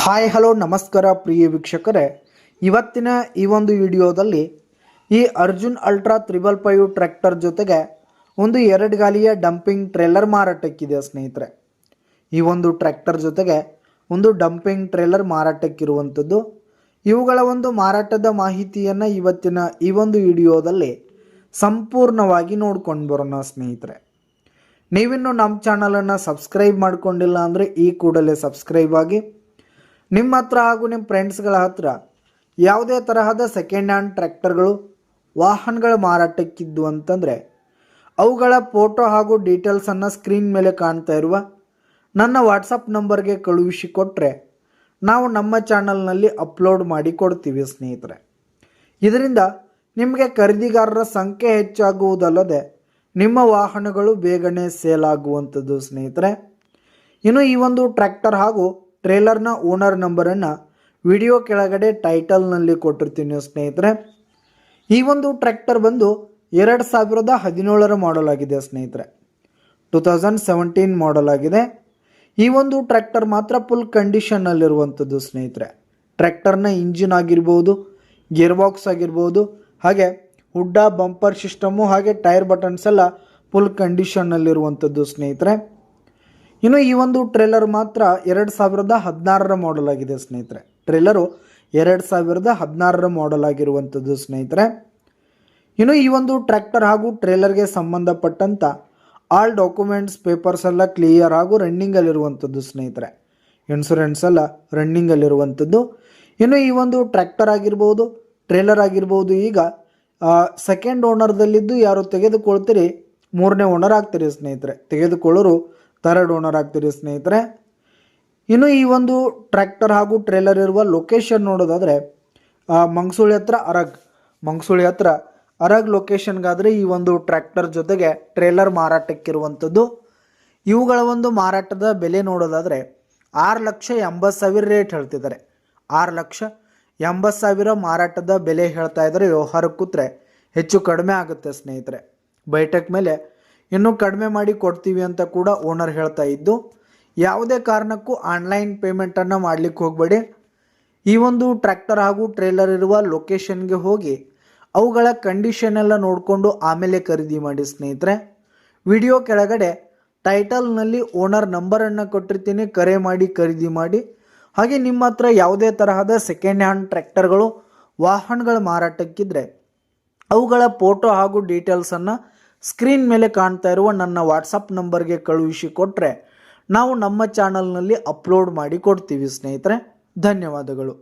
Hi hello ನಮಸ್ಕಾರ ಪ್ರಿಯ ವೀಕ್ಷಕರೇ, ಇವತ್ತಿನ ಈ ಒಂದು ವಿಡಿಯೋದಲ್ಲಿ ಈ ಅರ್ಜುನ್ ಅಲ್ಟ್ರಾ 555 ಟ್ರ್ಯಾಕ್ಟರ್ ಜೊತೆಗೆ ಒಂದು 2 ಗಾಲಿಯ ಡಂಪಿಂಗ್ ಟ್ರೇಲರ್ ಮಾರಾಟಕ್ಕಿದೆ ಸ್ನೇಹಿತರೆ. ಈ ಒಂದು ಟ್ರ್ಯಾಕ್ಟರ್ ಜೊತೆಗೆ ಒಂದು ಡಂಪಿಂಗ್ ಟ್ರೇಲರ್ ಮಾರಾಟಕ್ಕಿರುವಂಥದ್ದು. ಇವುಗಳ ಒಂದು ಮಾರಾಟದ ಮಾಹಿತಿಯನ್ನು ಇವತ್ತಿನ ಈ ಒಂದು ವಿಡಿಯೋದಲ್ಲಿ ಸಂಪೂರ್ಣವಾಗಿ ನೋಡ್ಕೊಂಡು ಬರೋಣ ಸ್ನೇಹಿತರೆ. ನೀವಿನ್ನು ನಮ್ಮ ಚಾನಲನ್ನು ಸಬ್ಸ್ಕ್ರೈಬ್ ಮಾಡ್ಕೊಂಡಿಲ್ಲ ಅಂದರೆ ಈ ಕೂಡಲೇ ಸಬ್ಸ್ಕ್ರೈಬ್ ಆಗಿ, ನಿಮ್ಮ ಹತ್ರ ಹಾಗೂ ನಿಮ್ಮ ಫ್ರೆಂಡ್ಸ್ಗಳ ಹತ್ರ ಯಾವುದೇ ತರಹದ ಸೆಕೆಂಡ್ ಹ್ಯಾಂಡ್ ಟ್ರ್ಯಾಕ್ಟರ್ಗಳು ವಾಹನಗಳ ಮಾರಾಟಕ್ಕಿದ್ದು ಅಂತಂದರೆ ಅವುಗಳ ಫೋಟೋ ಹಾಗೂ ಡೀಟೇಲ್ಸನ್ನು ಸ್ಕ್ರೀನ್ ಮೇಲೆ ಕಾಣ್ತಾ ಇರುವ ನನ್ನ ವಾಟ್ಸಪ್ ನಂಬರ್ಗೆ ಕಳುಹಿಸಿ ಕೊಟ್ಟರೆ ನಾವು ನಮ್ಮ ಚಾನಲ್ನಲ್ಲಿ ಅಪ್ಲೋಡ್ ಮಾಡಿ ಕೊಡ್ತೀವಿ ಸ್ನೇಹಿತರೆ. ಇದರಿಂದ ನಿಮಗೆ ಖರೀದಿಗಾರರ ಸಂಖ್ಯೆ ಹೆಚ್ಚಾಗುವುದಲ್ಲದೆ ನಿಮ್ಮ ವಾಹನಗಳು ಬೇಗನೆ ಸೇಲ್ ಆಗುವಂಥದ್ದು ಸ್ನೇಹಿತರೆ. ಇನ್ನು ಈ ಒಂದು ಟ್ರ್ಯಾಕ್ಟರ್ ಹಾಗೂ ಟ್ರೇಲರ್ನ ಓನರ್ ನಂಬರನ್ನು ವಿಡಿಯೋ ಕೆಳಗಡೆ ಟೈಟಲ್ನಲ್ಲಿ ಕೊಟ್ಟಿರ್ತೀನಿ ಸ್ನೇಹಿತರೆ. ಈ ಒಂದು ಟ್ರ್ಯಾಕ್ಟರ್ ಬಂದು 2017 ಮಾಡೆಲ್ ಆಗಿದೆ ಸ್ನೇಹಿತರೆ. 2017 ಮಾಡೆಲ್ ಆಗಿದೆ. ಈ ಒಂದು ಟ್ರ್ಯಾಕ್ಟರ್ ಮಾತ್ರ ಫುಲ್ ಕಂಡೀಷನ್ನಲ್ಲಿರುವಂಥದ್ದು ಸ್ನೇಹಿತರೆ. ಟ್ರ್ಯಾಕ್ಟರ್ನ ಇಂಜಿನ್ ಆಗಿರ್ಬೋದು, ಗೇರ್ ಬಾಕ್ಸ್ ಆಗಿರ್ಬೋದು, ಹಾಗೆ ಹುಡ್ಡ ಬಂಪರ್ ಸಿಸ್ಟಮು ಹಾಗೆ ಟೈರ್ ಬಟನ್ಸ್ ಎಲ್ಲ ಫುಲ್ ಕಂಡೀಷನ್ನಲ್ಲಿರುವಂಥದ್ದು ಸ್ನೇಹಿತರೆ. ಇನ್ನು ಈ ಒಂದು ಟ್ರೇಲರ್ ಮಾತ್ರ 2016 ಮಾಡೆಲ್ ಆಗಿದೆ ಸ್ನೇಹಿತರೆ. ಟ್ರೇಲರು 2016 ಮಾಡೆಲ್ ಆಗಿರುವಂಥದ್ದು ಸ್ನೇಹಿತರೆ. ಇನ್ನು ಈ ಒಂದು ಟ್ರ್ಯಾಕ್ಟರ್ ಹಾಗೂ ಟ್ರೇಲರ್ಗೆ ಸಂಬಂಧಪಟ್ಟಂಥ ಆಲ್ ಡಾಕ್ಯುಮೆಂಟ್ಸ್ ಪೇಪರ್ಸ್ ಎಲ್ಲ ಕ್ಲಿಯರ್ ಹಾಗೂ ರನ್ನಿಂಗಲ್ಲಿರುವಂಥದ್ದು ಸ್ನೇಹಿತರೆ. ಇನ್ಶೂರೆನ್ಸ್ ಎಲ್ಲ ರನ್ನಿಂಗಲ್ಲಿರುವಂಥದ್ದು. ಇನ್ನು ಈ ಒಂದು ಟ್ರ್ಯಾಕ್ಟರ್ ಆಗಿರ್ಬೋದು, ಟ್ರೇಲರ್ ಆಗಿರ್ಬೋದು, ಈಗ ಸೆಕೆಂಡ್ ಓನರ್ದಲ್ಲಿದ್ದು ಯಾರು ತೆಗೆದುಕೊಳ್ತೀರಿ 3ನೇ ಓನರ್ ಆಗ್ತೀರಿ ಸ್ನೇಹಿತರೆ. ತೆಗೆದುಕೊಳ್ಳೋರು 3rd ಓನರ್ ಆಗ್ತೀರಿ ಸ್ನೇಹಿತರೆ. ಇನ್ನು ಈ ಒಂದು ಟ್ರ್ಯಾಕ್ಟರ್ ಹಾಗೂ ಟ್ರೇಲರ್ ಇರುವ ಲೊಕೇಶನ್ ನೋಡೋದಾದರೆ ಮಂಗಸೂಳಿ ಹತ್ರ ಅರಗ್ ಲೊಕೇಶನ್ಗಾದರೆ ಈ ಒಂದು ಟ್ರ್ಯಾಕ್ಟರ್ ಜೊತೆಗೆ ಟ್ರೇಲರ್ ಮಾರಾಟಕ್ಕಿರುವಂಥದ್ದು. ಇವುಗಳ ಒಂದು ಮಾರಾಟದ ಬೆಲೆ ನೋಡೋದಾದರೆ 6,80,000 ರೇಟ್ ಹೇಳ್ತಿದ್ದಾರೆ. 6,80,000 ಮಾರಾಟದ ಬೆಲೆ ಹೇಳ್ತಾ ಇದ್ದಾರೆ. ವ್ಯವಹಾರಕ್ಕೆ ಕೂತ್ರೆ ಹೆಚ್ಚು ಕಡಿಮೆ ಆಗುತ್ತೆ ಸ್ನೇಹಿತರೆ. ಬೈಟೆಕ್ ಮೇಲೆ ಇನ್ನೂ ಕಡಿಮೆ ಮಾಡಿ ಕೊಡ್ತೀವಿ ಅಂತ ಕೂಡ ಓನರ್ ಹೇಳ್ತಾ ಇದ್ದು, ಯಾವುದೇ ಕಾರಣಕ್ಕೂ ಆನ್ಲೈನ್ ಪೇಮೆಂಟನ್ನು ಮಾಡಲಿಕ್ಕೆ ಹೋಗಬೇಡಿ. ಈ ಒಂದು ಟ್ರ್ಯಾಕ್ಟರ್ ಹಾಗೂ ಟ್ರೇಲರ್ ಇರುವ ಲೊಕೇಶನ್ಗೆ ಹೋಗಿ ಅವುಗಳ ಕಂಡೀಷನ್ ಎಲ್ಲ ನೋಡಿಕೊಂಡು ಆಮೇಲೆ ಖರೀದಿ ಮಾಡಿ ಸ್ನೇಹಿತರೆ. ವಿಡಿಯೋ ಕೆಳಗಡೆ ಟೈಟಲ್ನಲ್ಲಿ ಓನರ್ ನಂಬರನ್ನು ಕೊಟ್ಟಿರ್ತೀನಿ, ಕರೆ ಮಾಡಿ ಖರೀದಿ ಮಾಡಿ. ಹಾಗೆ ನಿಮ್ಮ ಹತ್ರ ಯಾವುದೇ ತರಹದ ಸೆಕೆಂಡ್ ಹ್ಯಾಂಡ್ ಟ್ರ್ಯಾಕ್ಟರ್ಗಳು ವಾಹನಗಳ ಮಾರಾಟಕ್ಕಿದ್ರೆ ಅವುಗಳ ಫೋಟೋ ಹಾಗೂ ಡೀಟೇಲ್ಸನ್ನು ಸ್ಕ್ರೀನ್ ಮೇಲೆ ಕಾಣ್ತಾ ಇರುವ ನನ್ನ ವಾಟ್ಸಪ್ ನಂಬರ್ಗೆ ಕಳುಹಿಸಿ ಕೊಟ್ಟರೆ ನಾವು ನಮ್ಮ ಚಾನಲ್ನಲ್ಲಿ ಅಪ್ಲೋಡ್ ಮಾಡಿ ಕೊಡ್ತೀವಿ ಸ್ನೇಹಿತರೆ. ಧನ್ಯವಾದಗಳು.